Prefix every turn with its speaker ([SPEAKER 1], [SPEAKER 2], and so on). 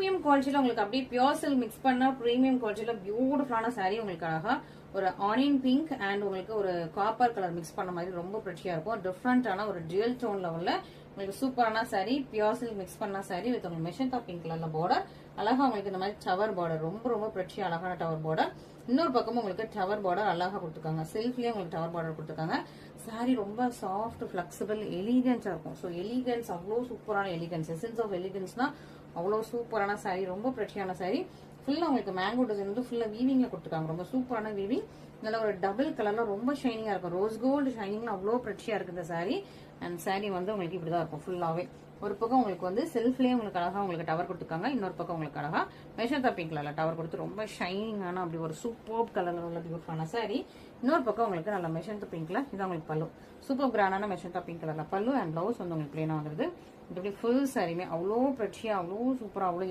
[SPEAKER 1] Premium குவாலிட்டியில உங்களுக்கு அப்படியே pure silk mix பண்ணா பிரீமியம் குவாலிட்டியில பியூட்டிஃபுல்லான saree உங்களுக்கு அழகா ஒரு ஆனியன் பிங்க் அண்ட் உங்களுக்கு ஒரு காப்பர் கலர் மிக்ஸ் பண்ண மாதிரி ரொம்ப பிரிட்டியா இருக்கும். டிஃப்ரெண்டான ஒரு டுவல் டோன்ல உள்ள உங்களுக்கு சூப்பரான saree, பியோர் சில்க் மிக்ஸ் பண்ண saree வித் உங்களுக்கு மெஷந்தா பிங்க் கலர்ல பார்டர். அழகா உங்களுக்கு இந்த மாதிரி டவர் பார்டர் ரொம்ப ரொம்ப பிரிட்டியா அழகான டவர் பார்டர். இன்னொரு பக்கமும் உங்களுக்கு டவர் பார்டர் அழகா கொடுத்துருக்காங்க. சில்க்லயே உங்களுக்கு டவர் பார்டர் கொடுத்துருக்காங்க. saree ரொம்ப சாஃப்ட் ஃபிளெக்சிபிள் எலிகன்ஸா இருக்கும். ஸோ எலிகன்ஸ் அவ்வளோ சூப்பரான எலிகன்ஸ், எசன்ஸ் ஆஃப் எலிகன்ஸ்னா அவ்வளோ சூப்பரான saree, ரொம்ப பிரிட்டியான saree. ஃபுல்லா உங்களுக்கு மேங்கோ டிசைன் வந்து ஃபுல்லா வீவிங்ல கொடுத்துருக்காங்க. ரொம்ப சூப்பரான வீவிங். நல்ல ஒரு டபுள் கலர்ல ரொம்ப ஷைனிங்கா இருக்கும். ரோஸ் கோல்டு ஷைனிங்ல அவ்வளோ பிரிட்டியா இருக்கு இந்த saree. அண்ட் saree வந்து உங்களுக்கு இப்படிதான் இருக்கும் ஃபுல்லாவே. ஒரு பக்கம் உங்களுக்கு வந்து செல்ஃப்லயே உங்களுக்கு அழகா உங்களுக்கு டவர் கொடுத்துருக்காங்க. இன்னொரு பக்கம் உங்களுக்கு அழகா மெஷந்தா பிங்க் கலர்ல டவர் கொடுத்து ரொம்ப ஷைனிங்கான அப்படி ஒரு சூப்பர் கலர்ல உள்ள பியூட்டிஃபுல்லான saree. இன்னொரு பக்கம் உங்களுக்கு நல்ல மெஷந்தா பிங்க்ல இதான் உங்களுக்கு பல்லு. சூப்பர் கிராண்டான மெஷந்தா பிங்க் கலர்ல பல்லு அண்ட் பிளவுஸ் வந்து உங்களுக்கு பிளேனா வந்துருது. இப்படி ஃபுல் சாரியுமே அவ்வளோ பிரிட்டியா அவ்வளோ சூப்பரா அவ்வளோ